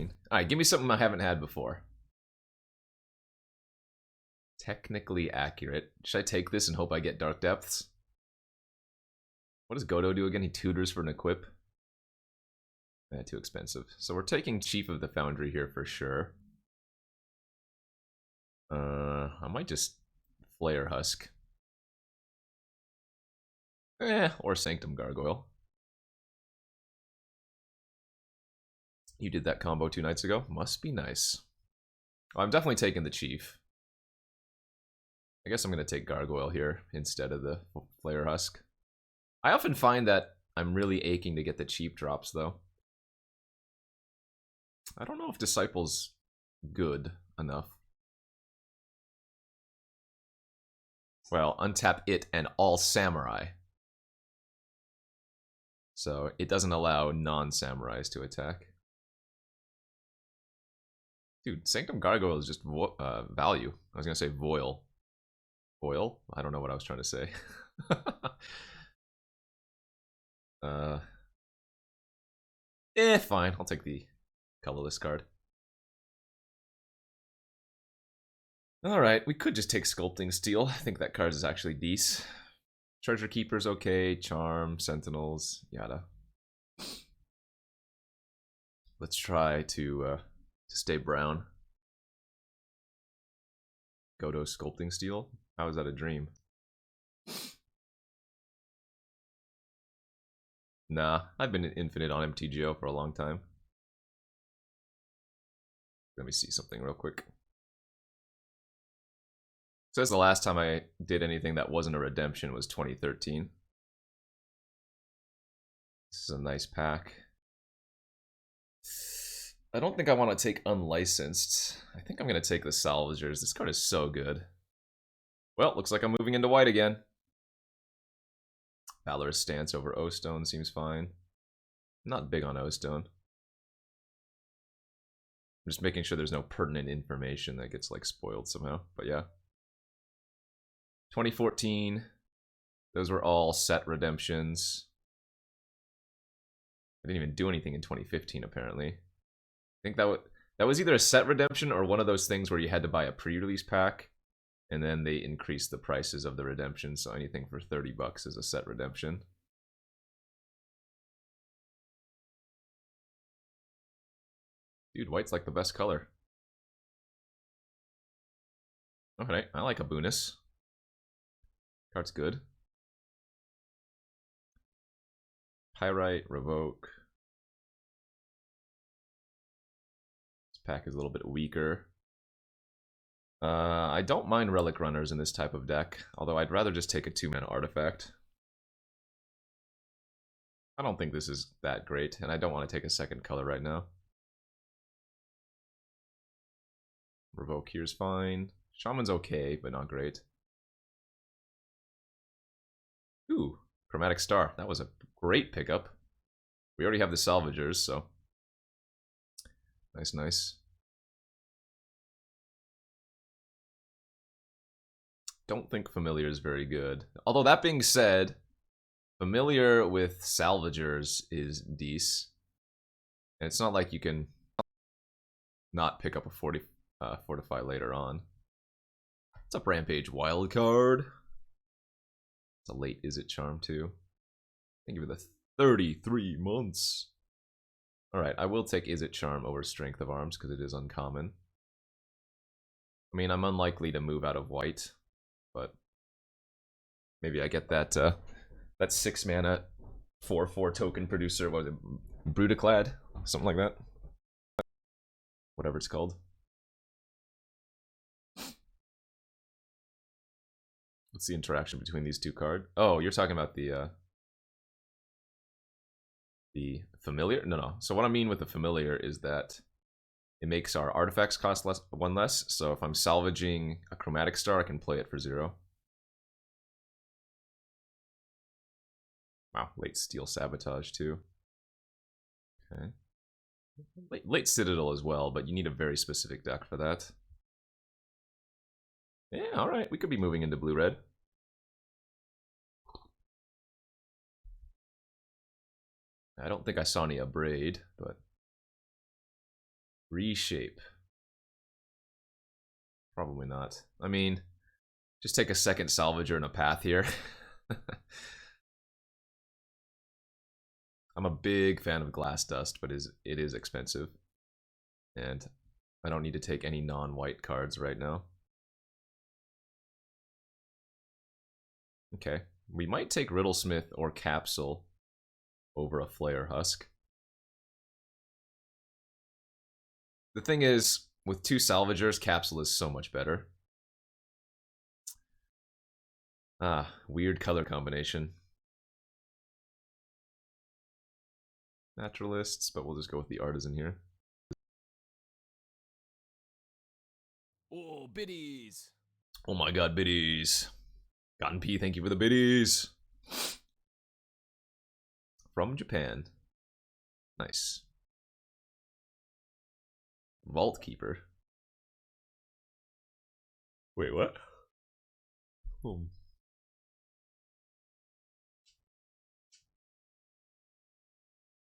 2014. Alright, give me something I haven't had before. Technically accurate. Should I take this and hope I get Dark Depths? What does Godo do again? He tutors for an equip. Too expensive. So we're taking Chief of the Foundry here for sure. I might just Flare Husk. Or Sanctum Gargoyle. You did that combo 2 nights ago? Must be nice. Oh, I'm definitely taking the Chief. I guess I'm going to take Gargoyle here instead of the Flare Husk. I often find that I'm really aching to get the cheap drops, though. I don't know if Disciple's good enough. Well, untap it and all Samurai. So it doesn't allow non-Samurais to attack. Dude, Sanctum Gargoyle is just value. I was going to say Voil. Voil? I don't know what I was trying to say. Fine. I'll take the colorless card. Alright, we could just take Sculpting Steel. I think that card is actually decent. Treasure Keeper's okay. Charm, Sentinels, yada. Let's try to stay brown. Godo Sculpting Steel? How is that a dream? Nah, I've been infinite on MTGO for a long time. Let me see something real quick. Says the last time I did anything that wasn't a redemption was 2013. This is a nice pack. I don't think I want to take Unlicensed. I think I'm going to take the Salvagers. This card is so good. Well, looks like I'm moving into white again. Valorous Stance over O-Stone seems fine. I'm not big on O-Stone. I'm just making sure there's no pertinent information that gets like spoiled somehow. But yeah. 2014. Those were all set redemptions. I didn't even do anything in 2015 apparently. I think that was either a set redemption or one of those things where you had to buy a pre-release pack and then they increased the prices of the redemption, so anything for 30 bucks is a set redemption. Dude, white's like the best color. Okay, I like Abunus. Card's good. Pyrite, Revoke. This pack is a little bit weaker. I don't mind Relic Runners in this type of deck, although I'd rather just take a 2-mana artifact. I don't think this is that great, and I don't want to take a second color right now. Revoke here's fine. Shaman's okay, but not great. Ooh, Chromatic Star. That was a great pickup. We already have the Salvagers, so nice, nice. Don't think Familiar is very good. Although that being said, Familiar with Salvagers is decent. And it's not like you can not pick up a Fortify later on. What's up, Rampage Wildcard? It's a late Izzet Charm too. Thank you for the 33 months. Alright, I will take Izzet Charm over Strength of Arms because it is uncommon. I mean, I'm unlikely to move out of white, but maybe I get that that 6-mana 4/4 token producer, what was it, Brutaclad? Something like that. Whatever it's called. What's the interaction between these two cards? Oh, you're talking about the Familiar? No. So what I mean with the Familiar is that it makes our artifacts cost one less. So if I'm salvaging a Chromatic Star, I can play it for 0. Wow, late Steel Sabotage too. Okay. Late Citadel as well, but you need a very specific deck for that. Yeah, alright, we could be moving into blue-red. I don't think I saw any Abrade, but Reshape. Probably not. I mean, just take a second salvager and a path here. I'm a big fan of glass dust, but it is expensive. And I don't need to take any non-white cards right now. Okay. We might take Riddlesmith or Capsule over a Flare Husk. The thing is, with 2 Salvagers, Capsule is so much better. Ah, weird color combination. Naturalists, but we'll just go with the Artisan here. Oh, biddies! Oh my god, biddies. Cotton P, thank you for the biddies. From Japan. Nice. Vault Keeper. Wait, what?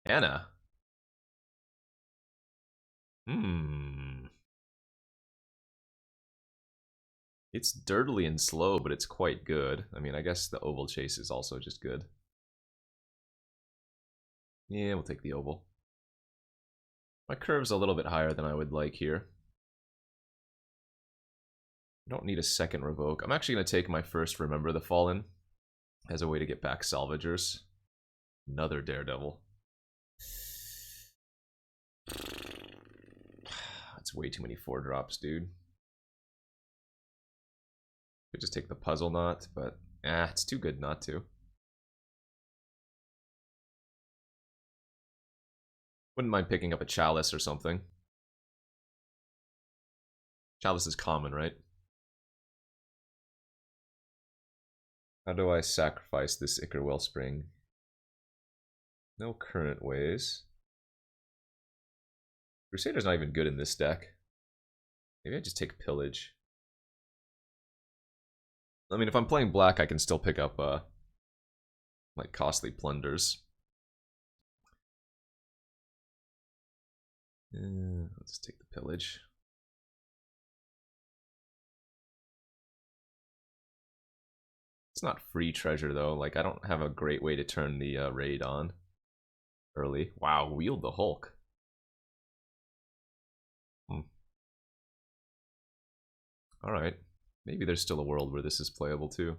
Anna. It's dirtily and slow, but it's quite good. I mean, I guess the oval chase is also just good. Yeah, we'll take the oval. My curve's a little bit higher than I would like here. I don't need a second revoke. I'm actually going to take my first Remember the Fallen as a way to get back Salvagers. Another Daredevil. That's way too many 4-drops, dude. Could just take the Puzzle Knot, but it's too good not to. Wouldn't mind picking up a Chalice or something. Chalice is common, right? How do I sacrifice this Ichor Wellspring? No current ways. Crusader's not even good in this deck. Maybe I just take Pillage. I mean, if I'm playing black, I can still pick up like costly plunders. Let's just take the Pillage. It's not free treasure though. Like, I don't have a great way to turn the raid on early. Wow, Wield the Hulk. Alright. Maybe there's still a world where this is playable too.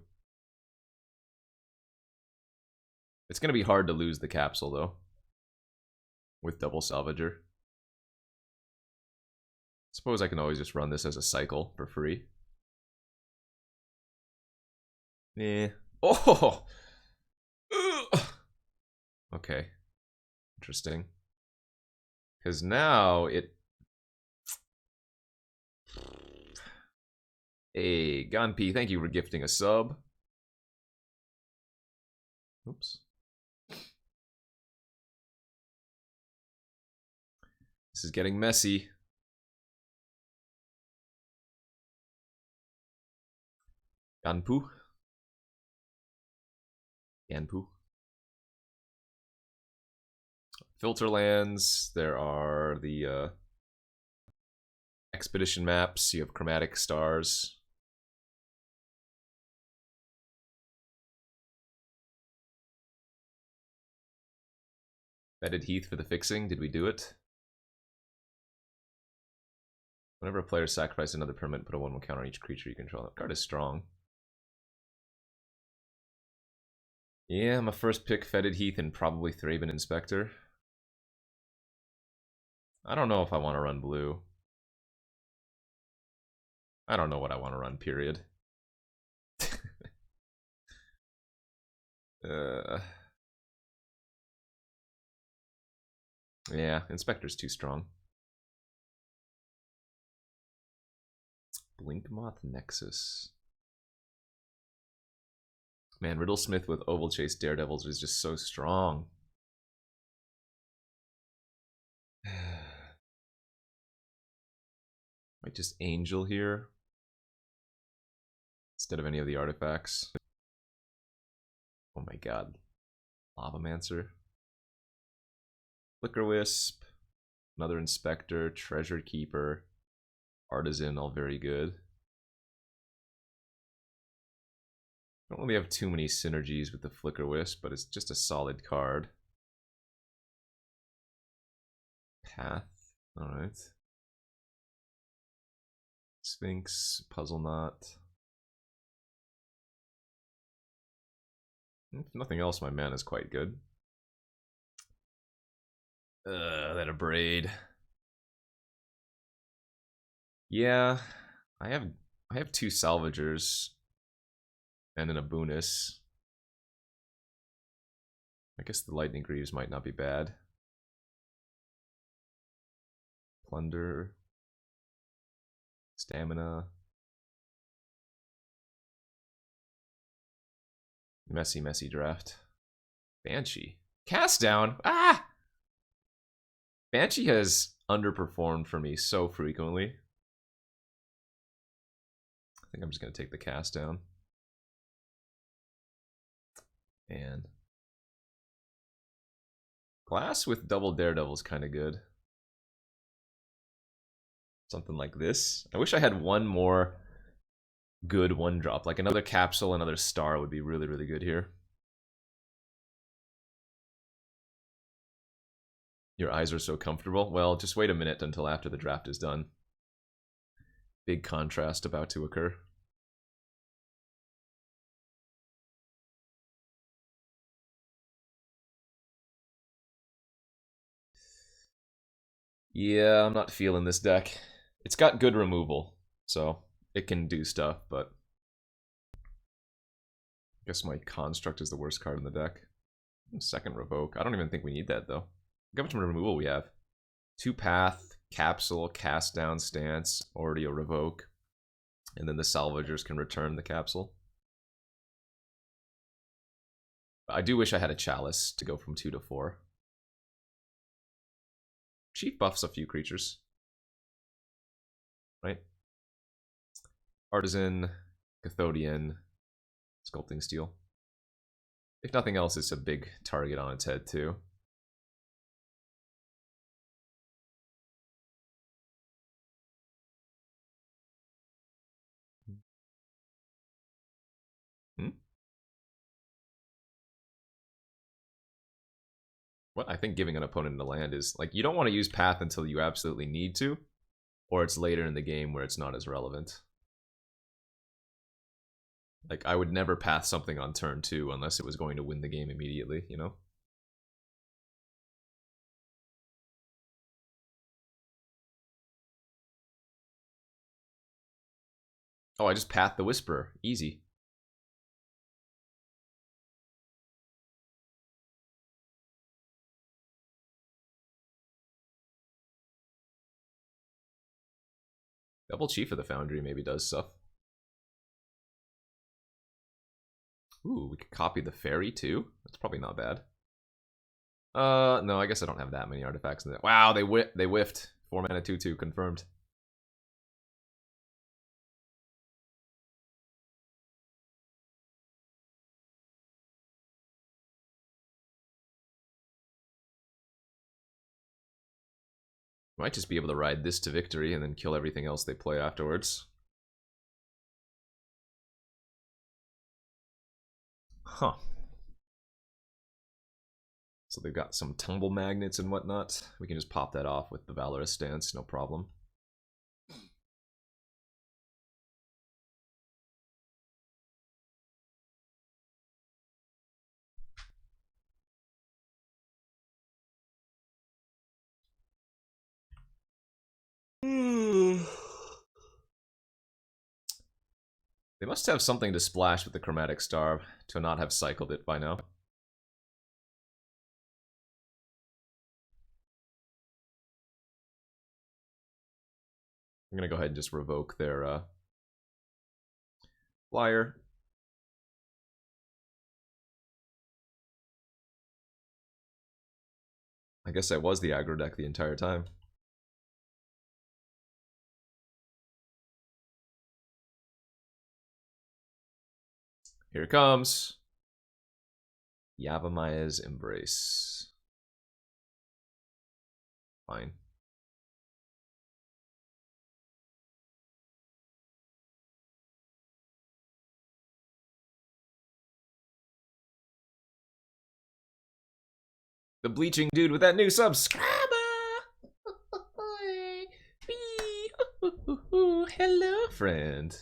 It's going to be hard to lose the Capsule though. With double Salvager. Suppose I can always just run this as a cycle for free. Yeah. Oh! Okay. Interesting. Because now it... Hey, Gonp, thank you for gifting a sub. Oops. This is getting messy. Ganpu. Ganpu. Filter lands. There are the expedition maps. You have chromatic stars. Bedded Heath for the fixing. Did we do it? Whenever a player sacrifices another permanent, put a 1/1 counter on each creature you control. That card is strong. Yeah, my first pick, Fetid Heath and probably Thraben Inspector. I don't know if I want to run blue. I don't know what I want to run, period. Yeah, Inspector's too strong. Blinkmoth Nexus. Man, Riddlesmith with Oval Chase Daredevils is just so strong. Might just Angel here instead of any of the artifacts. Oh my god. Lavamancer. Flicker Wisp. Another Inspector, Treasure Keeper, Artisan, all very good. Don't really have too many synergies with the Flicker Wisp, but it's just a solid card. Path, alright. Sphinx, Puzzle Knot. If nothing else, my mana is quite good. That Abrade. Yeah, I have 2 Salvagers and an Abunis. I guess the Lightning Greaves might not be bad. Plunder. Stamina. Messy draft. Banshee. Cast down. Ah! Banshee has underperformed for me so frequently. I think I'm just going to take the cast down. And Glass with double Daredevil is kind of good. Something like this. I wish I had one more good 1-drop. Like another Capsule, another Star would be really, really good here. Your eyes are so comfortable. Well, just wait a minute until after the draft is done. Big contrast about to occur. Yeah, I'm not feeling this deck. It's got good removal, so it can do stuff, but I guess my Construct is the worst card in the deck. Second Revoke. I don't even think we need that, though. Look how much removal we have. 2 Path, Capsule, Cast Down, Stance, already a Revoke. And then the Salvagers can return the Capsule. I do wish I had a Chalice to go from 2 to 4. Chief buffs a few creatures. Right? Artisan, Cathodian, Sculpting Steel. If nothing else, it's a big target on its head, too. What I think giving an opponent a land is, like, you don't want to use Path until you absolutely need to, or it's later in the game where it's not as relevant. Like, I would never Path something on turn 2 unless it was going to win the game immediately, you know? Oh, I just Path the Whisperer. Easy. Double Chief of the Foundry maybe does stuff. Ooh, we could copy the Fairy too? That's probably not bad. No, I guess I don't have that many artifacts in there. Wow, they whiffed. 4 mana 2/2 confirmed. Might just be able to ride this to victory and then kill everything else they play afterwards. Huh. So they've got some tumble magnets and whatnot. We can just pop that off with the Valorous Stance, no problem. They must have something to splash with the Chromatic Star to not have cycled it by now. I'm gonna go ahead and just revoke their flyer. I guess I was the aggro deck the entire time. Here it comes. Yavimaya Embrace. Fine. The bleaching dude with that new subscriber. Hello, friend.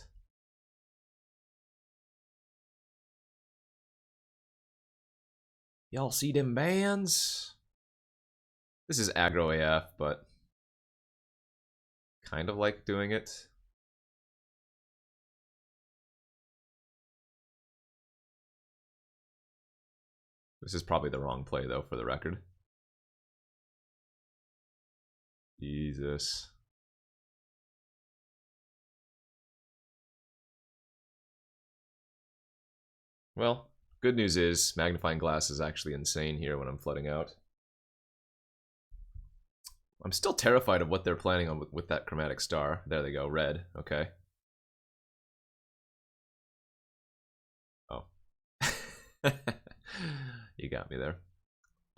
Y'all see them bands? This is aggro AF, but kind of like doing it. This is probably the wrong play, though, for the record. Jesus. Well, good news is magnifying glass is actually insane here when I'm flooding out. I'm still terrified of what they're planning on with that chromatic star. There they go, red. Okay. Oh. You got me there.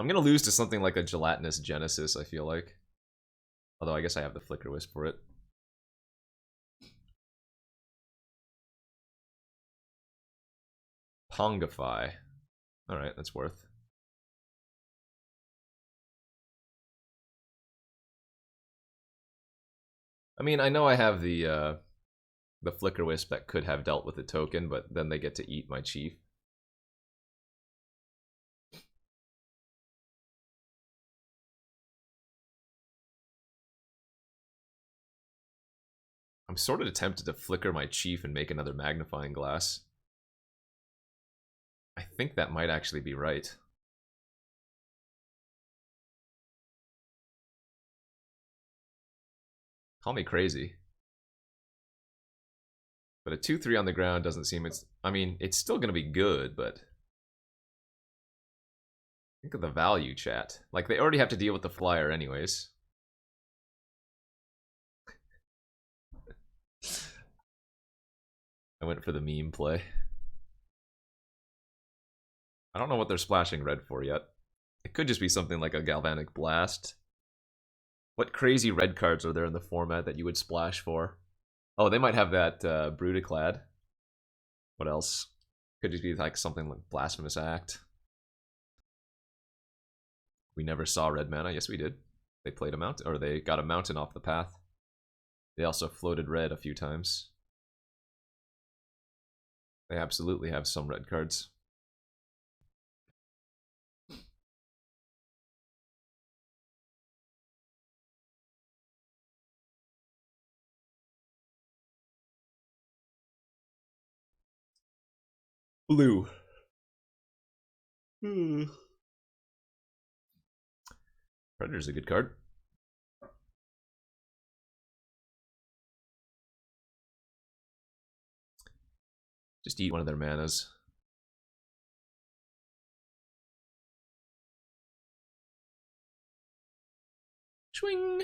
I'm gonna lose to something like a gelatinous Genesis, I feel like. Although I guess I have the Flicker Wisp for it. Pongify. Alright, that's worth. I mean, I know I have the Flicker Wisp that could have dealt with the token, but then they get to eat my Chief. I'm sort of tempted to flicker my Chief and make another magnifying glass. I think that might actually be right. Call me crazy. But a 2-3 on the ground doesn't seem it's... I mean, it's still going to be good, but... Think of the value, chat. Like, they already have to deal with the flyer anyways. I went for the meme play. I don't know what they're splashing red for yet. It could just be something like a Galvanic Blast. What crazy red cards are there in the format that you would splash for? Oh, they might have that Brutaclad. What else? Could just be like something like Blasphemous Act. We never saw red mana. Yes, we did. They played a mountain, or they got a mountain off the path. They also floated red a few times. They absolutely have some red cards. Blue. Predator's a good card. Just eat one of their manas. Swing.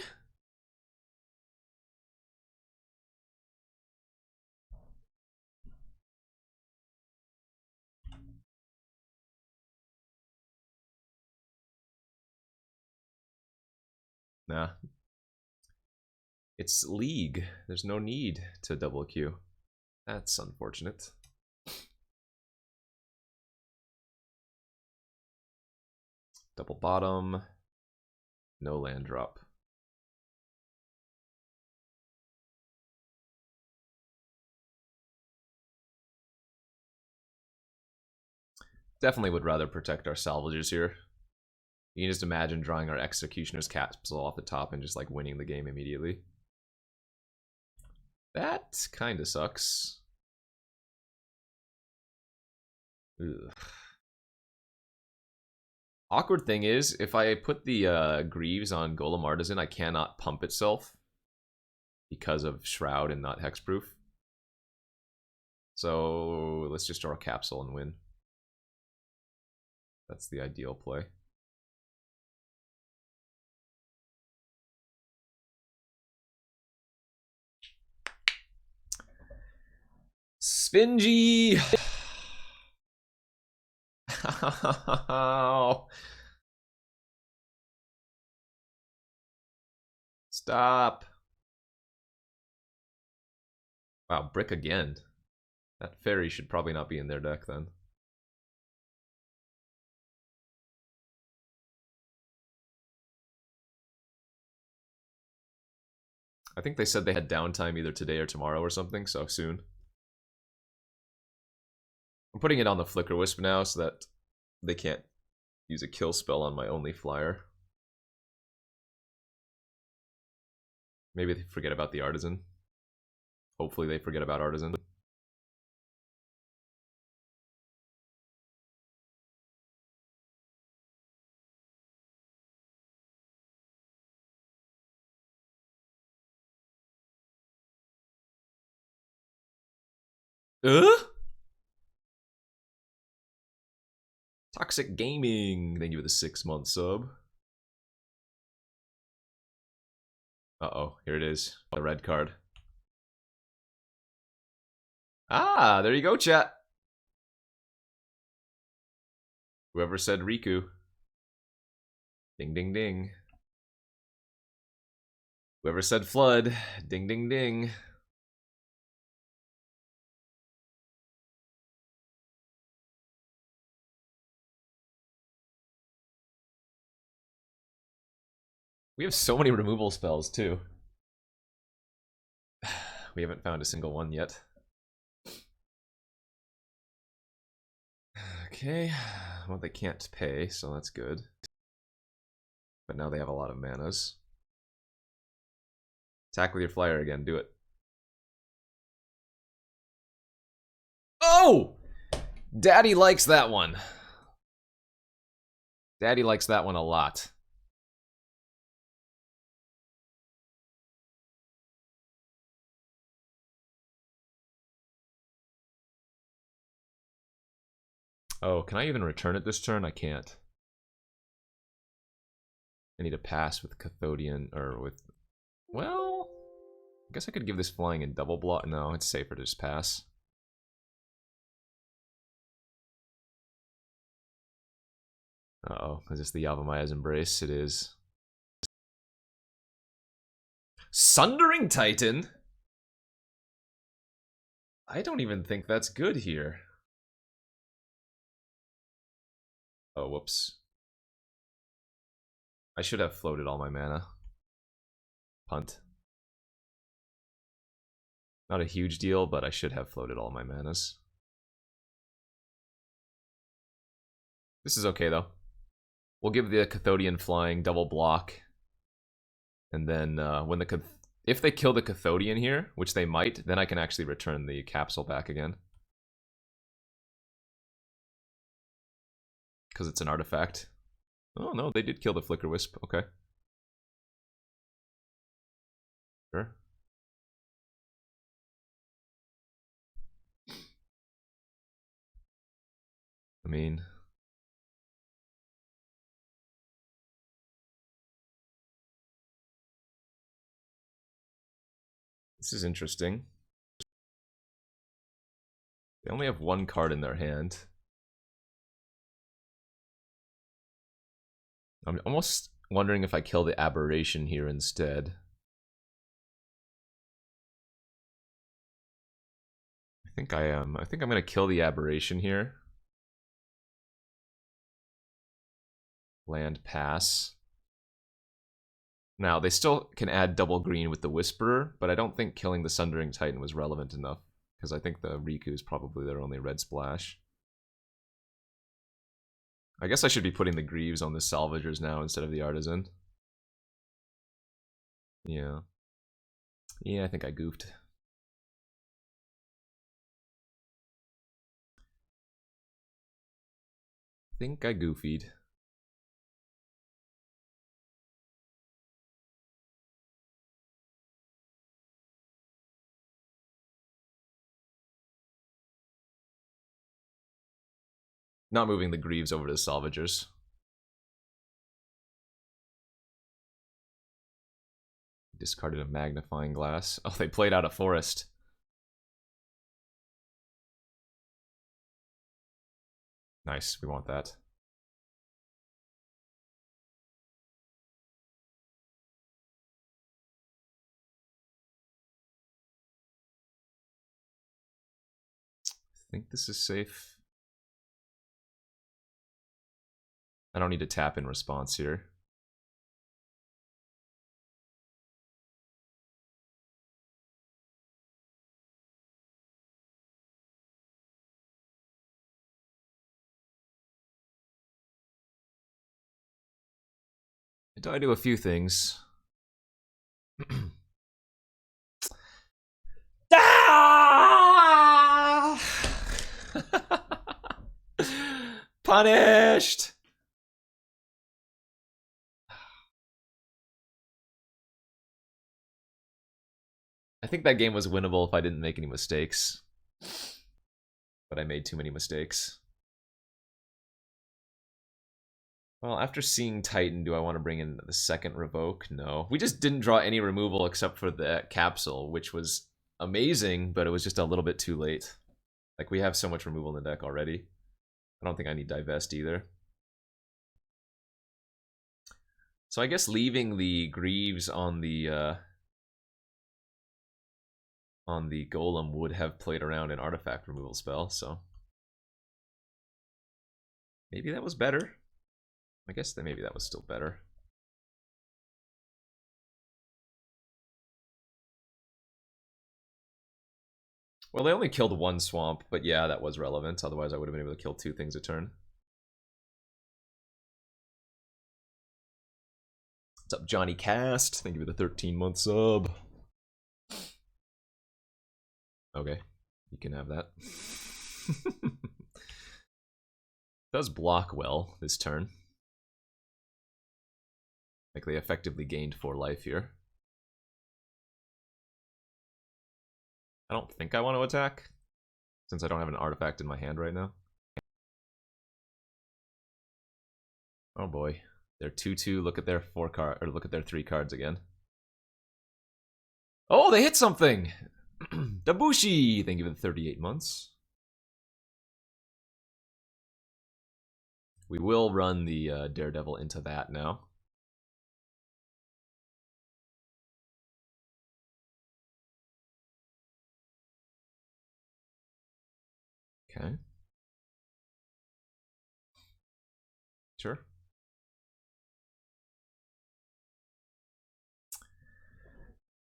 Nah. It's League. There's no need to double queue. That's unfortunate. Double bottom. No land drop. Definitely would rather protect our salvagers here. You can just imagine drawing our Executioner's Capsule off the top and just like winning the game immediately. That kind of sucks. Ugh. Awkward thing is, if I put the Greaves on Golem Artisan, I cannot pump itself because of Shroud and not Hexproof. So let's just draw a Capsule and win. That's the ideal play. Spingy! Stop. Wow, brick again. That fairy should probably not be in their deck then. I think they said they had downtime either today or tomorrow or something, so soon. I'm putting it on the Flicker Wisp now so that they can't use a kill spell on my only flyer. Maybe they forget about the Artisan. Hopefully they forget about Artisan. Toxic Gaming, thank you for the 6-month sub. Uh-oh, here it is, the red card. Ah, there you go, chat. Whoever said Riku. Ding, ding, ding. Whoever said Flood. Ding, ding, ding. We have so many removal spells, too. We haven't found a single one yet. Okay, well, they can't pay, so that's good. But now they have a lot of manas. Attack with your flyer again, do it. Oh! Daddy likes that one. Daddy likes that one a lot. Oh, can I even return it this turn? I can't. I need to pass with Cathodian, or with... Well... I guess I could give this flying in double block. No, it's safer to just pass. Uh-oh, is this the Yavamaya's Embrace? It is. Sundering Titan? I don't even think that's good here. Oh, whoops. I should have floated all my mana. Punt. Not a huge deal, but I should have floated all my manas. This is okay, though. We'll give the Cathodian flying double block. And then when the if they kill the Cathodian here, which they might, then I can actually return the capsule back again. Because it's an artifact. Oh no, they did kill the Flicker Wisp. Okay. Sure. I mean... This is interesting. They only have one card in their hand. I'm almost wondering if I kill the Aberration here instead. I think I am. I think I'm going to kill the Aberration here. Land pass. Now, they still can add double green with the Whisperer, but I don't think killing the Sundering Titan was relevant enough, because I think the Riku is probably their only red splash. I guess I should be putting the Greaves on the Salvagers now instead of the Artisan. Yeah. Yeah, I think I goofed. I goofied. Not moving the Greaves over to the Salvagers. Discarded a Magnifying Glass. Oh, they played out a Forest. Nice, we want that. I think this is safe. I don't need to tap in response here. Do I do a few things? Ah! Punished! I think that game was winnable if I didn't make any mistakes. But I made too many mistakes. Well, after seeing Titan, do I want to bring in the second Revoke? No. We just didn't draw any removal except for the capsule, which was amazing, but it was just a little bit too late. Like, we have so much removal in the deck already. I don't think I need Divest either. So I guess leaving the Greaves on the Golem would have played around an artifact removal spell, so maybe that was better. I guess that maybe that was still better. Well, they only killed one swamp, but yeah, that was relevant. Otherwise, I would have been able to kill 2 things a turn. What's up, Johnny Cast? Thank you for the 13-month sub. Okay, you can have that. Does block well this turn. Like, they effectively gained 4 life here. I don't think I want to attack, since I don't have an artifact in my hand right now. Oh boy. They're 2/2. Look at their 4 card, or look at their 3 cards again. Oh, they hit something! Dabushi! Thank you for the 38 months. We will run the Daredevil into that now. Okay. Sure.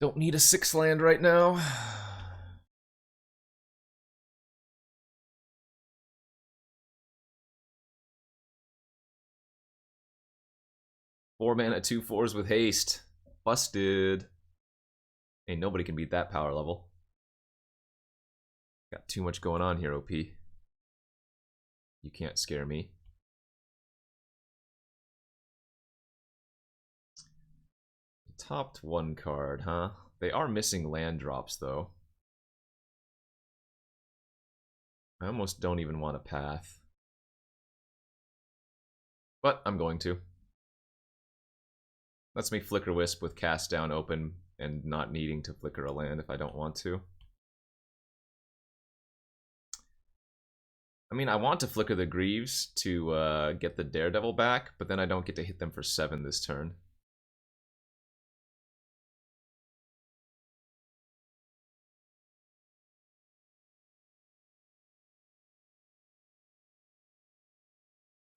Don't need a 6 land right now. Four mana, 2/4s with haste. Busted. Ain't nobody can beat that power level. Got too much going on here, OP. You can't scare me. Topped 1 card, huh? They are missing land drops, though. I almost don't even want a path. But I'm going to. Lets me Flicker Wisp with Cast Down open and not needing to flicker a land if I don't want to. I mean, I want to flicker the Greaves to get the Daredevil back, but then I don't get to hit them for 7 this turn.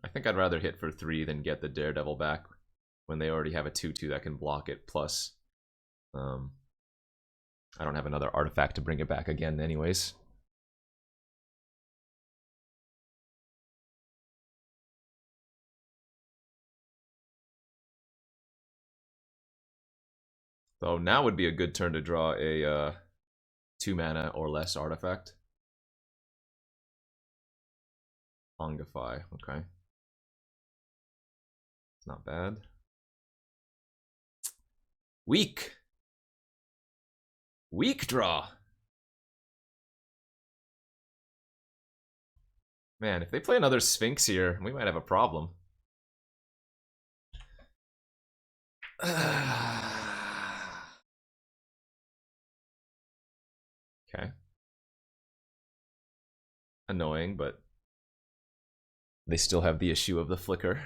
I think I'd rather hit for 3 than get the Daredevil back when they already have a 2/2 that can block it, plus I don't have another artifact to bring it back again anyways. So now would be a good turn to draw a 2 mana or less artifact. Ongify, okay. It's not bad. Weak! Weak draw! Man, if they play another Sphinx here, we might have a problem. Okay. Annoying, but they still have the issue of the flicker.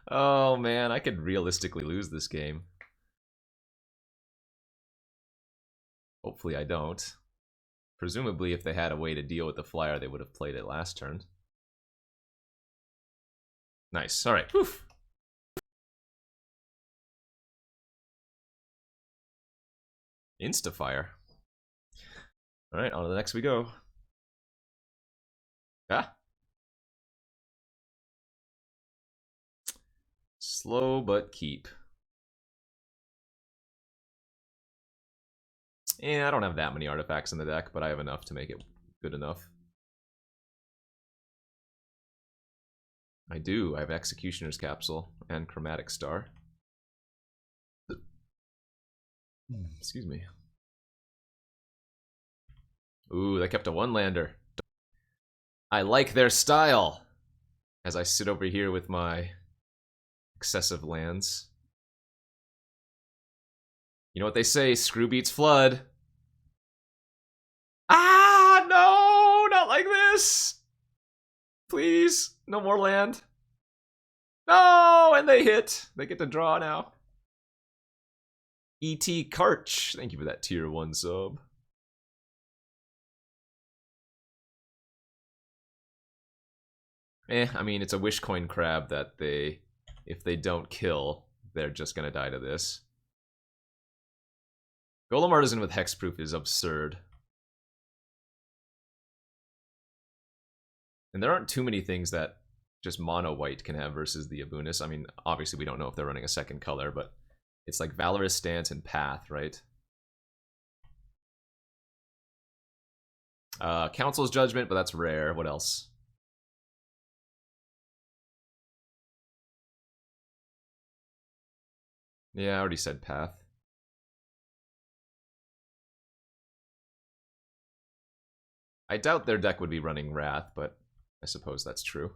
Oh man, I could realistically lose this game. Hopefully I don't. Presumably if they had a way to deal with the flyer, they would have played it last turn. Nice, alright. Instafire. Alright, on to the next we go. Ah. Slow but keep. I don't have that many artifacts in the deck, but I have enough to make it good enough. I do. I have Executioner's Capsule and Chromatic Star. Excuse me. Ooh, they kept a one-lander. I like their style! As I sit over here with my excessive lands. You know what they say, screw beats flood. Ah, no! Not like this! Please, no more land. No, and they hit. They get to draw now. E.T. Karch, thank you for that tier 1 sub. I mean, it's a Wishcoin crab that if they don't kill, they're just gonna die to this. Golem Artisan with Hexproof is absurd. And there aren't too many things that just mono white can have versus the Abunis. I mean, obviously we don't know if they're running a second color, but it's like Valorous Stance and Path, right? Council's Judgment, but that's rare. What else? Yeah, I already said Path. I doubt their deck would be running Wrath, but I suppose that's true.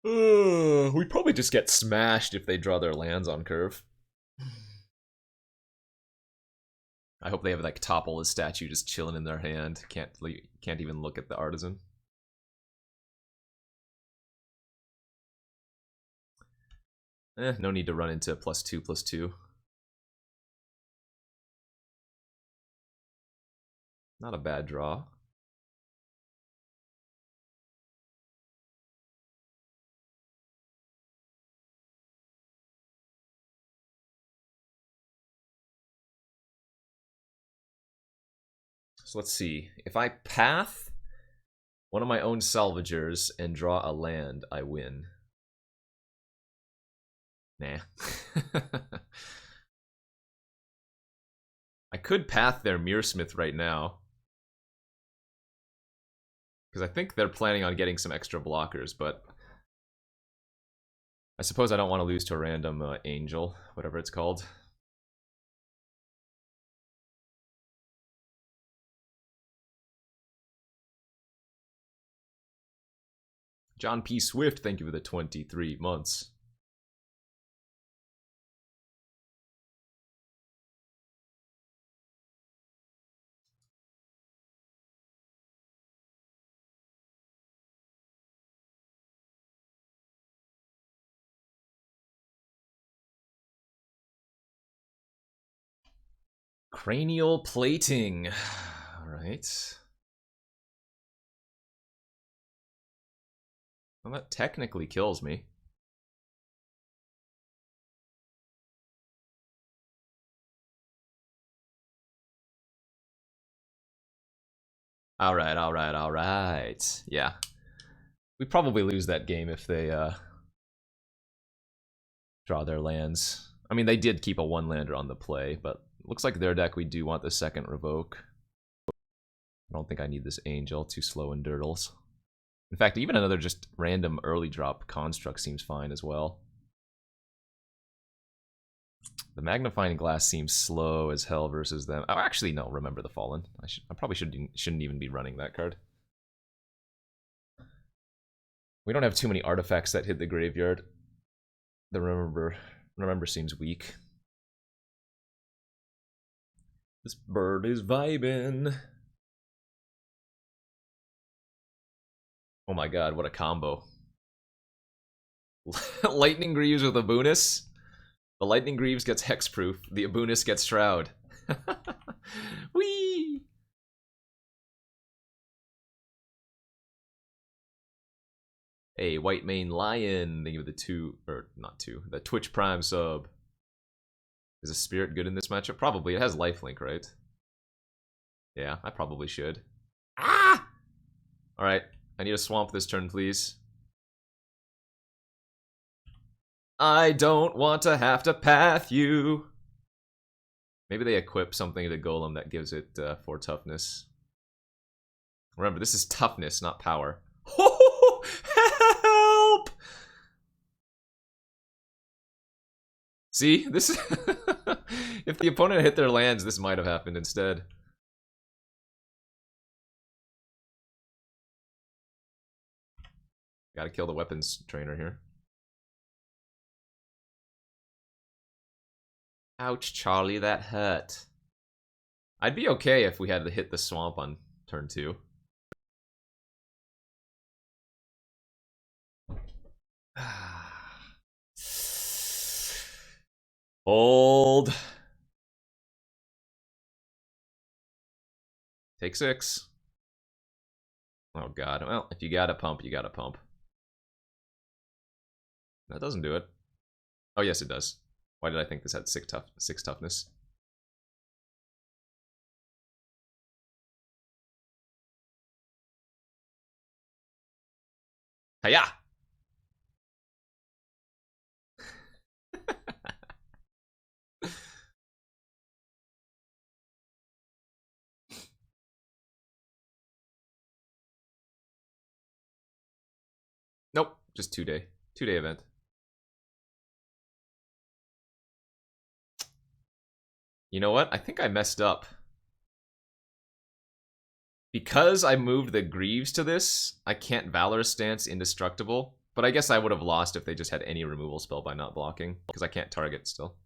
We'd probably just get smashed if they draw their lands on curve. I hope they have like Topple his statue just chilling in their hand. Can't even look at the Artisan. No need to run into +2/+2. Not a bad draw. So let's see. If I path one of my own salvagers and draw a land, I win. Nah. I could path their Mirrorsmith right now. Because I think they're planning on getting some extra blockers, but I suppose I don't want to lose to a random angel, whatever it's called. John P. Swift, thank you for the 23 months. Cranial plating. Alright. Well, that technically kills me. Alright. Yeah. We probably lose that game if they draw their lands. I mean, they did keep a one-lander on the play, but looks like their deck we do want the second revoke. I don't think I need this angel. Too slow in Dirtles. In fact, even another just random early drop construct seems fine as well. The magnifying glass seems slow as hell versus them. Oh, actually, no. Remember the Fallen. I probably shouldn't even be running that card. We don't have too many artifacts that hit the graveyard. The remember seems weak. This bird is vibing. Oh my god, what a combo. Lightning Greaves with Abunis. The Lightning Greaves gets Hexproof. The Abunis gets Shroud. Whee! Hey, White Mane Lion. They give the the Twitch Prime sub. Is a Spirit good in this matchup? Probably. It has lifelink, right? Yeah, I probably should. Ah! Alright, I need a swamp this turn, please. I don't want to have to path you. Maybe they equip something to Golem that gives it 4 toughness. Remember, this is toughness, not power. Help! See, this is if the opponent hit their lands, this might have happened instead. Gotta kill the weapons trainer here. Ouch, Charlie, that hurt. I'd be okay if we had to hit the swamp on turn 2. Hold. Take 6. Oh god. Well, if you gotta pump, you gotta pump. That doesn't do it. Oh yes, it does. Why did I think this had 6 toughness? Hiya! Nope, just 2-day. 2-day event. You know what? I think I messed up. Because I moved the Greaves to this, I can't Valor Stance Indestructible. But I guess I would have lost if they just had any removal spell by not blocking. Because I can't target still.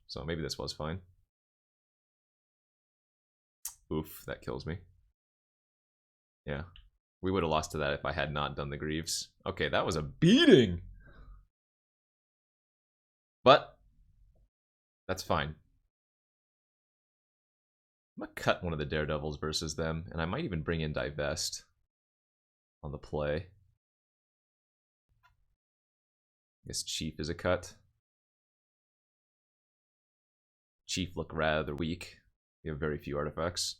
So maybe this was fine. Oof, that kills me. Yeah. We would have lost to that if I had not done the Greaves. Okay, that was a beating! But that's fine. I'm gonna cut one of the Daredevils versus them, and I might even bring in Divest on the play. I guess Chief is a cut. Chief look rather weak. We have very few artifacts.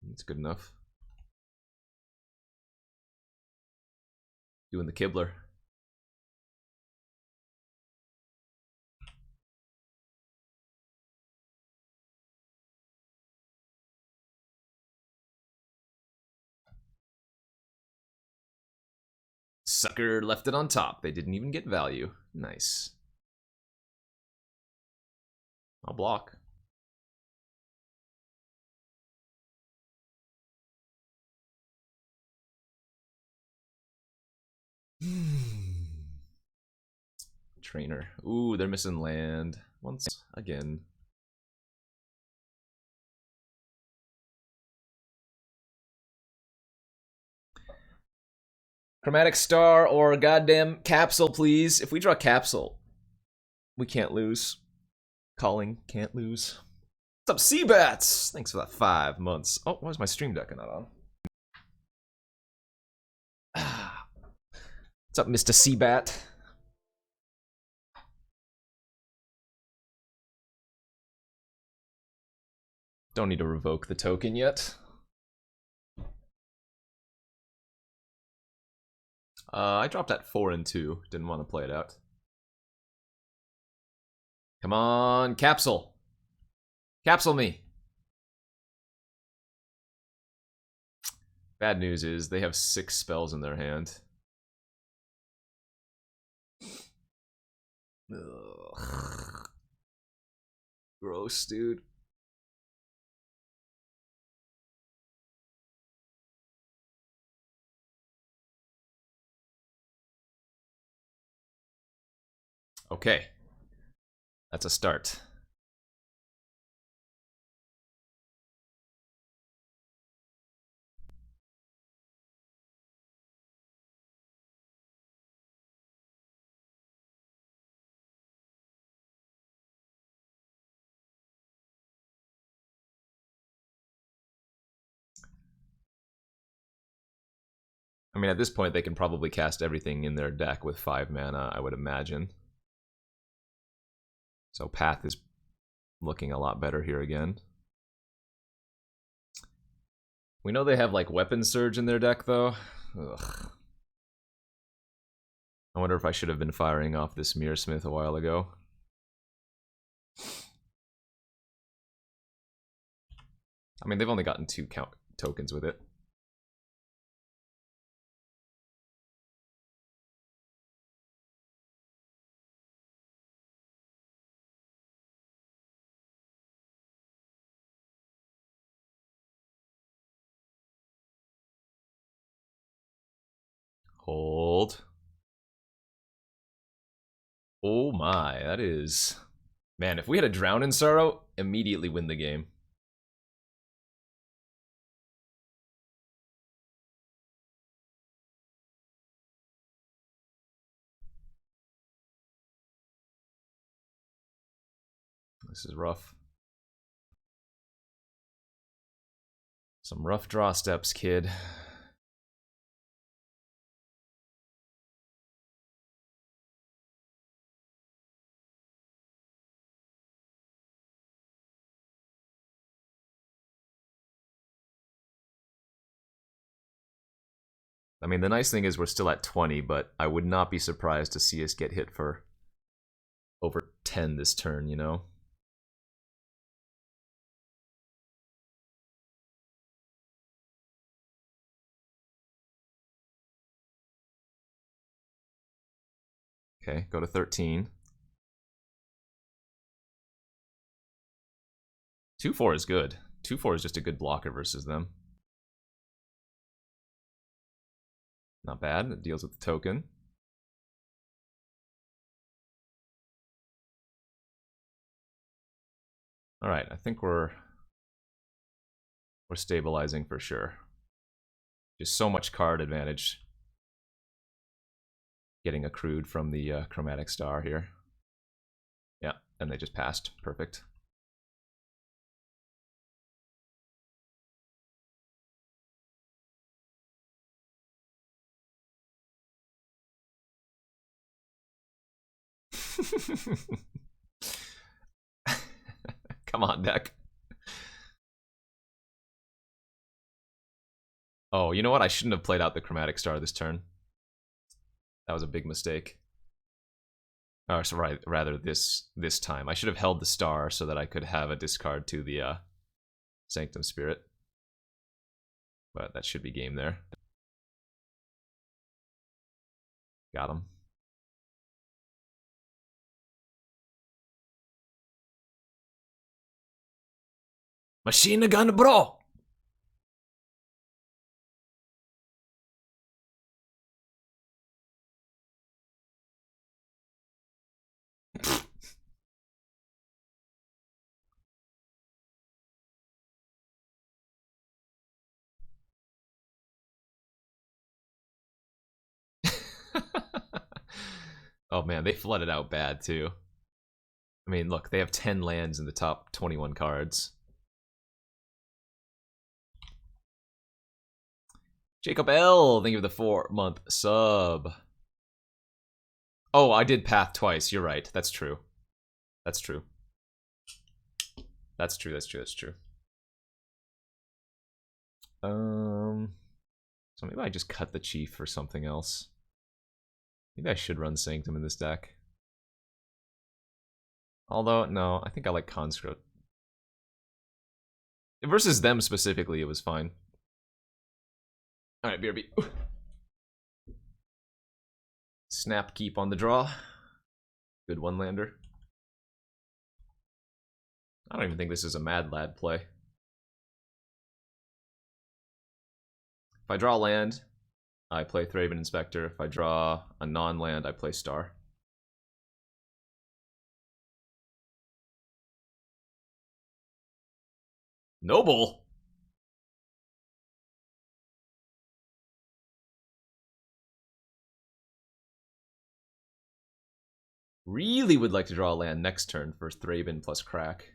That's good enough. Doing the Kibler. Sucker left it on top. They didn't even get value. Nice. I'll block. Trainer. Ooh, they're missing land. Once again. Chromatic Star or goddamn Capsule, please. If we draw Capsule, we can't lose. Calling, can't lose. What's up, Seabats? Thanks for that 5 months. Oh, why is my stream deck not on? What's up, Mr. Seabat? Don't need to revoke the token yet. I dropped at 4 and 2. Didn't want to play it out. Come on, Capsule. Capsule me. Bad news is they have 6 spells in their hand. Ugh. Gross, dude. Okay. That's a start. I mean, at this point, they can probably cast everything in their deck with 5 mana, I would imagine. So Path is looking a lot better here again. We know they have like Weapon Surge in their deck though. Ugh. I wonder if I should have been firing off this Mirrorsmith a while ago. I mean, they've only gotten 2 tokens with it. Hold. Oh my, that is... Man, if we had a Drown in Sorrow, immediately win the game. This is rough. Some rough draw steps, kid. I mean, the nice thing is we're still at 20, but I would not be surprised to see us get hit for over 10 this turn, you know? Okay, go to 13. 2-4 is good. 2-4 is just a good blocker versus them. Not bad. It deals with the token. All right, I think we're stabilizing for sure. Just so much card advantage getting accrued from the Chromatic Star here. Yeah, and they just passed. Perfect. Come on, deck. Oh, you know what? I shouldn't have played out the Chromatic Star this turn. That was a big mistake. Or so rather this time. I should have held the star so that I could have a discard to the Sanctum Spirit. But that should be game there. Got him. Machine gun, bro! Oh man, they flooded out bad too. I mean, look, they have 10 lands in the top 21 cards. Jacob L, thank you for the 4-month sub. Oh, I did path twice. You're right. That's true. That's true. That's true. That's true. That's true. So maybe I just cut the Chief for something else. Maybe I should run Sanctum in this deck. Although, no, I think I like Conscript. Versus them specifically, it was fine. Alright, BRB. Snap Keep on the draw. Good one-lander. I don't even think this is a Mad Lad play. If I draw land, I play Thraben Inspector. If I draw a non-land, I play Star. Noble! Really would like to draw a land next turn for Thraben plus Crack.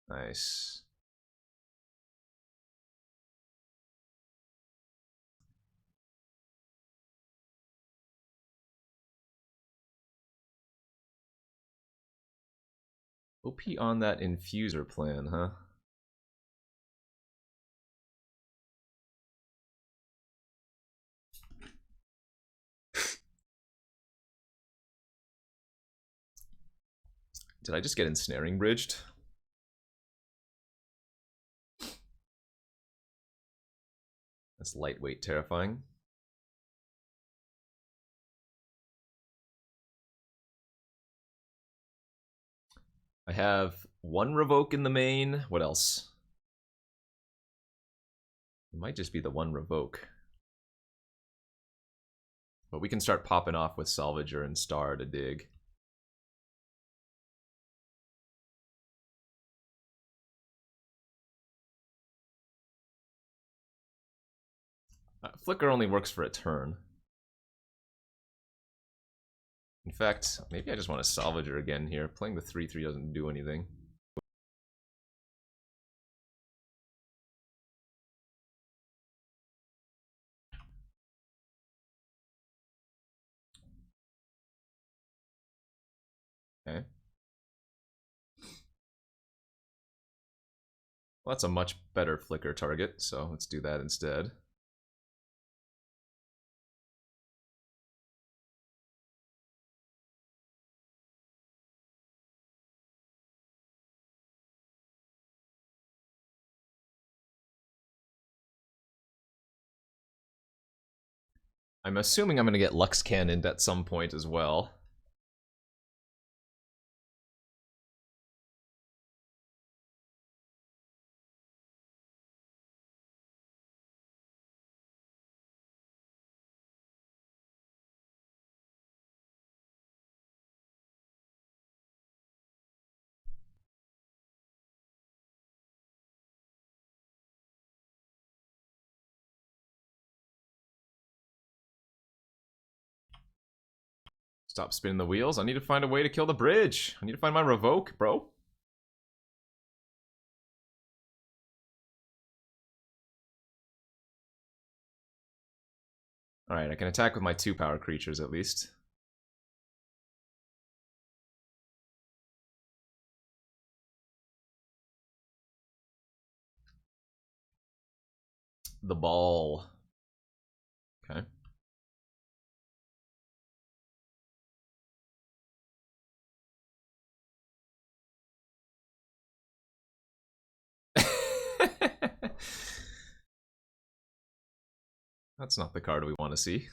Nice. OP on that infuser plan, huh? Did I just get ensnaring bridged? That's lightweight terrifying. I have one revoke in the main. What else? It might just be the one revoke. But we can start popping off with Salvager and Star to dig. Flicker only works for a turn. In fact, maybe I just want to Salvager again here. Playing the 3/3 doesn't do anything. Okay. Well, that's a much better Flicker target, so let's do that instead. I'm assuming I'm going to get Lux Cannoned at some point as well. Stop spinning the wheels. I need to find a way to kill the bridge. I need to find my revoke, bro. Alright, I can attack with my 2-power creatures at least. The ball. Okay. That's not the card we want to see.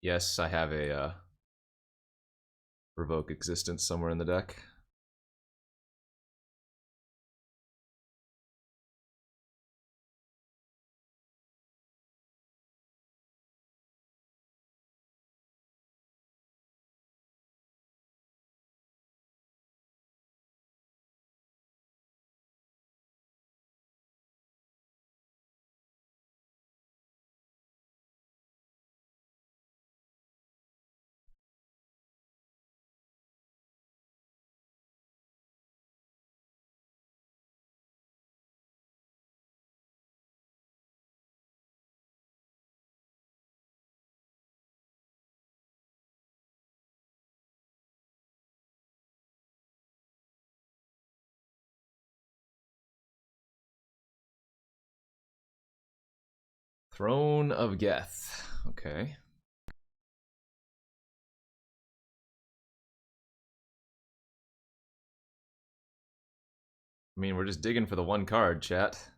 Yes, I have a Revoke Existence somewhere in the deck. Throne of Geth. Okay. I mean, we're just digging for the one card, chat.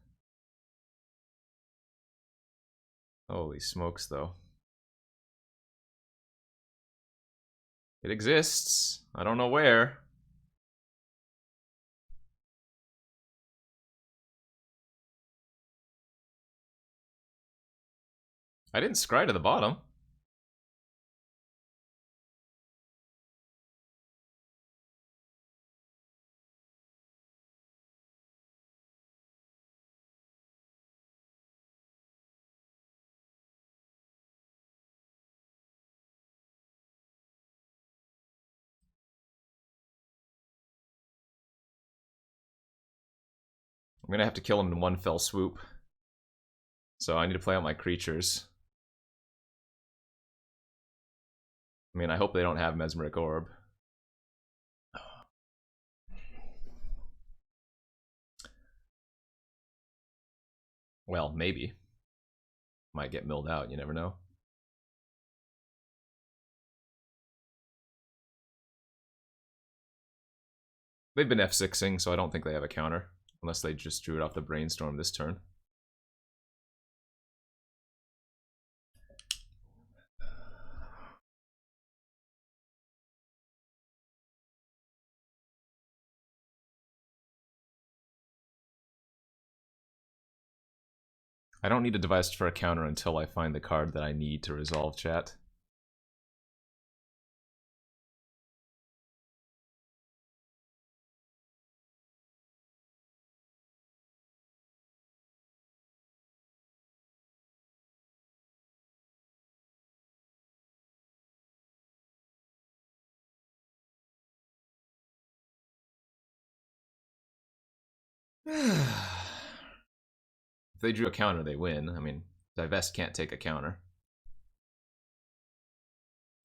Holy smokes, though. It exists. I don't know where. I didn't scry to the bottom. I'm gonna have to kill him in one fell swoop. So I need to play out my creatures. I mean, I hope they don't have Mesmeric Orb. Well, maybe. Might get milled out, you never know. They've been F6ing, so I don't think they have a counter. Unless they just drew it off the brainstorm this turn. I don't need a device for a counter until I find the card that I need to resolve, chat. If they drew a counter, they win. I mean, Divest can't take a counter.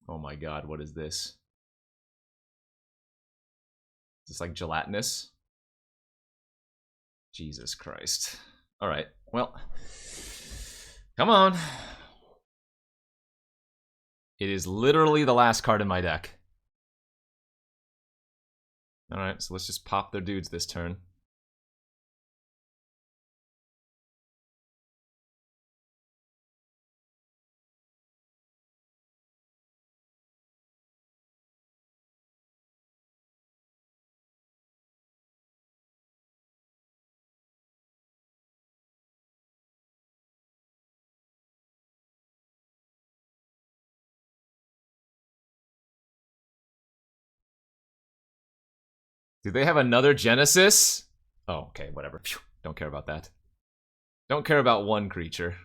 Oh my god, what is this? Is this like gelatinous? Jesus Christ. Alright, well. Come on. It is literally the last card in my deck. Alright, so let's just pop their dudes this turn. Do they have another Genesis? Oh, okay, whatever. Phew, don't care about that. Don't care about one creature.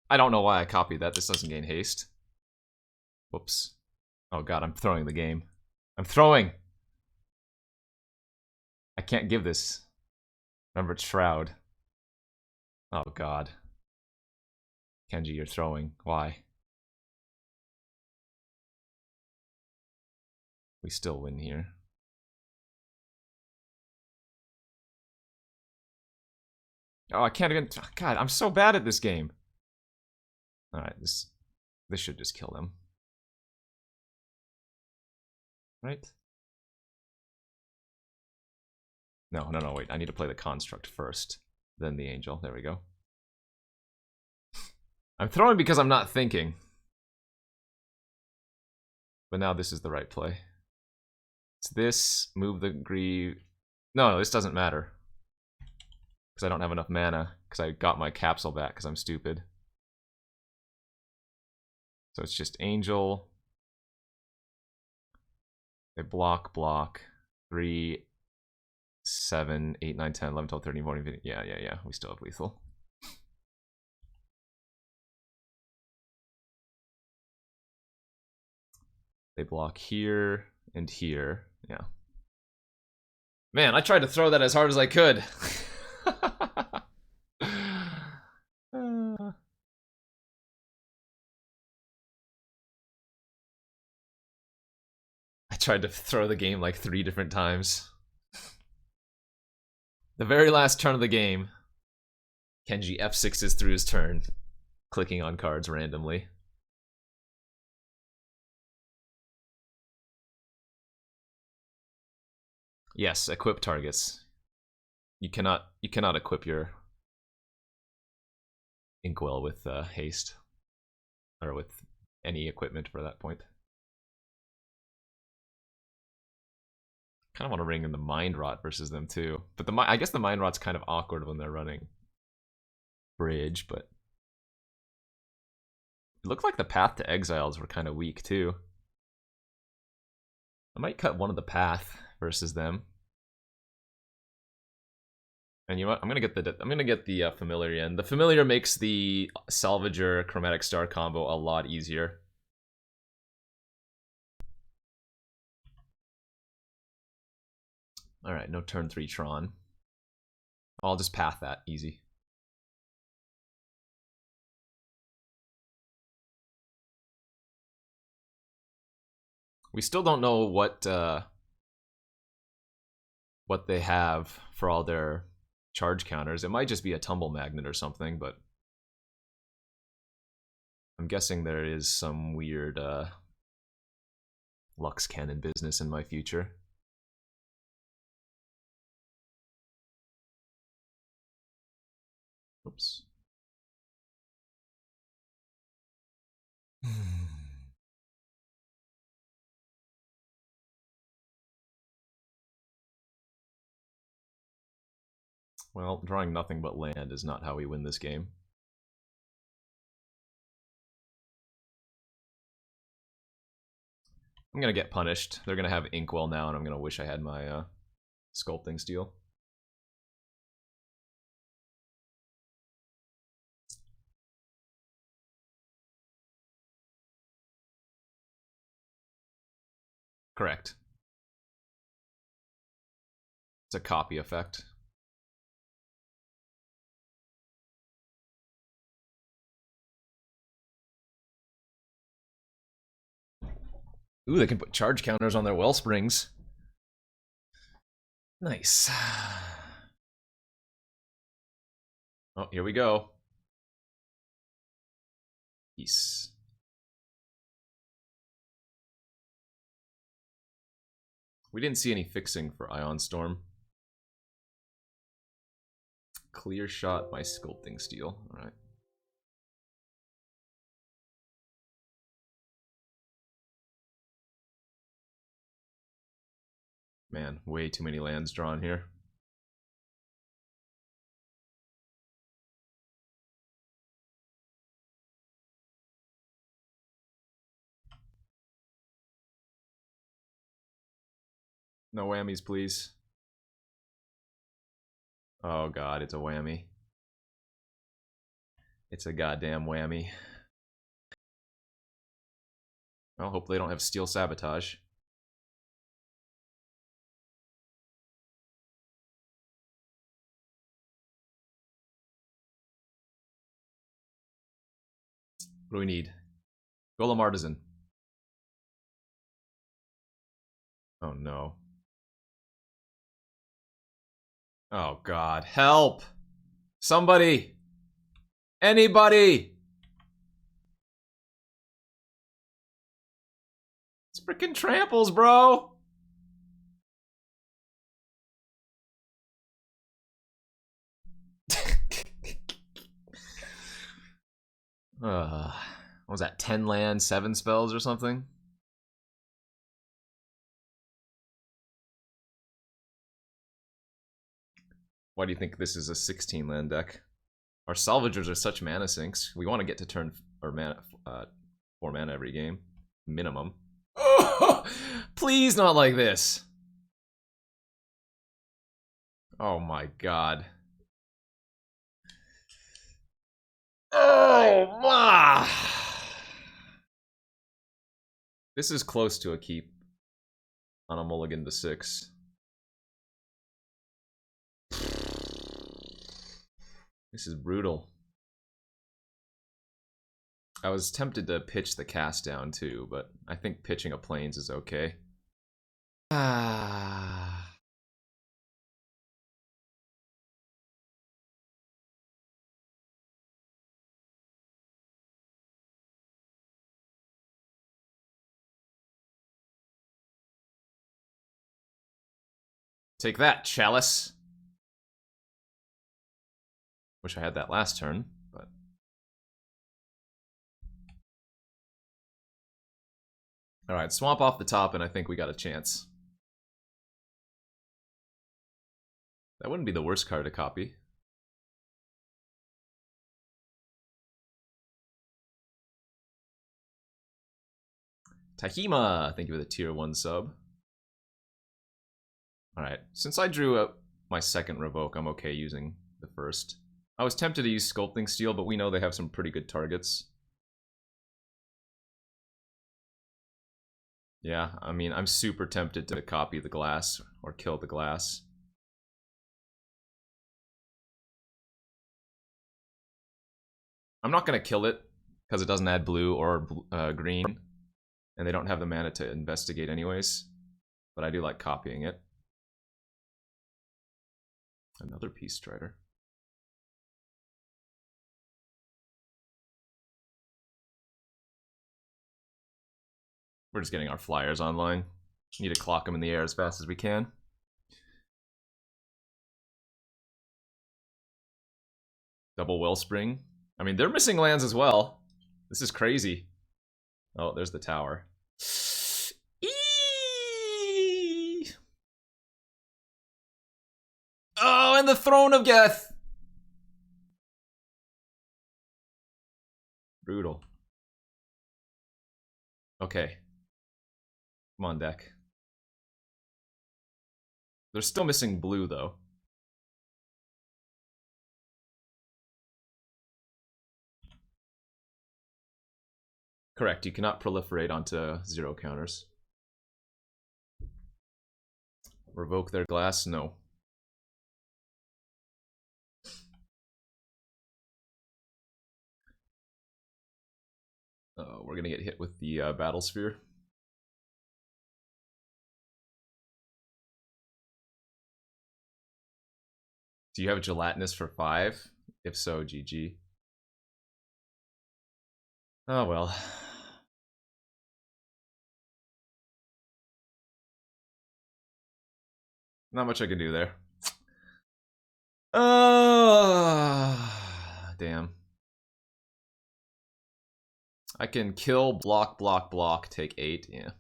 I don't know why I copied that. This doesn't gain haste. Whoops. Oh god, I'm throwing the game. I'm throwing! I can't give this. Remember, it's Shroud. Oh god. Kenji, you're throwing. Why? We still win here. Oh, I can't even... God, I'm so bad at this game. Alright, this should just kill them. Right? No, wait. I need to play the Construct first. Then the Angel. There we go. I'm throwing because I'm not thinking. But now this is the right play. It's this, move the Grieve. No, this doesn't matter. Because I don't have enough mana. Because I got my capsule back because I'm stupid. So it's just Angel. They block. 3, 7, 8, 9, 10, 11, 12, 13, 14, 15. Yeah. We still have lethal. They block here and here. Yeah. Man, I tried to throw that as hard as I could. I tried to throw the game like 3 different times. The very last turn of the game, Kenji F6s through his turn, clicking on cards randomly. Yes, equip targets. You cannot equip your Inkwell with haste, or with any equipment for that point. Kind of want to ring in the Mind Rot versus them too, but I guess the Mind Rot's kind of awkward when they're running Bridge, but it looked like the Path to Exiles were kind of weak too. I might cut one of the Path versus them. And you know what? I'm gonna get the Familiar in. The Familiar makes the Salvager Chromatic Star combo a lot easier. Alright, no turn 3 Tron. I'll just path that, easy. We still don't know what they have for all their charge counters. It might just be a tumble magnet or something, but I'm guessing there is some weird Lux Cannon business in my future. Oops. Well, drawing nothing but land is not how we win this game. I'm gonna get punished. They're gonna have Inkwell now, and I'm gonna wish I had my Sculpting Steel. Correct. It's a copy effect. Ooh, they can put charge counters on their Wellsprings. Nice. Oh, here we go. Peace. We didn't see any fixing for Ion Storm. Clear shot my Sculpting Steel. Alright. Man, way too many lands drawn here. No whammies, please. Oh god, it's a whammy. It's a goddamn whammy. Well, hopefully they don't have Steel Sabotage. What do we need? Golem Artisan. Oh no. Oh god, help! Somebody! Anybody! It's freaking tramples, bro! What was that, 10 land, 7 spells or something? Why do you think this is a 16 land deck? Our Salvagers are such mana sinks. We want to get to turn or mana 4 mana every game. Minimum. Oh, please not like this. Oh my god. Oh my. This is close to a keep on a mulligan to 6. This is brutal. I was tempted to pitch the cast down too, but I think pitching a plains is okay. Take that, Chalice. Wish I had that last turn, but... Alright, swamp off the top, and I think we got a chance. That wouldn't be the worst card to copy. Tahima, thank you for the tier 1 sub. Alright, since I drew up my second revoke, I'm okay using the first. I was tempted to use Sculpting Steel, but we know they have some pretty good targets. Yeah, I mean, I'm super tempted to copy the glass or kill the glass. I'm not going to kill it because it doesn't add blue or green, and they don't have the mana to investigate anyways. But I do like copying it. Another Peace Strider. We're just getting our flyers online. Need to clock them in the air as fast as we can. Double Wellspring. I mean, they're missing lands as well. This is crazy. Oh, there's the tower. Eee! Oh, and the Throne of Geth. Brutal. Okay. Come on, deck. They're still missing blue, though. Correct, you cannot proliferate onto 0 counters. Revoke their glass? No. We're gonna get hit with the Battle Sphere. Do you have Gelatinous for 5? If so, GG. Oh well. Not much I can do there. Damn. I can kill, block, block, block, take 8, yeah.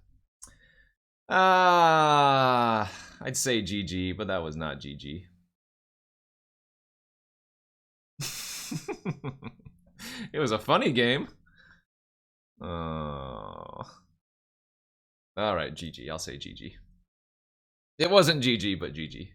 I'd say GG, but that was not GG. It was a funny game. Alright, GG, I'll say GG. It wasn't GG, but GG.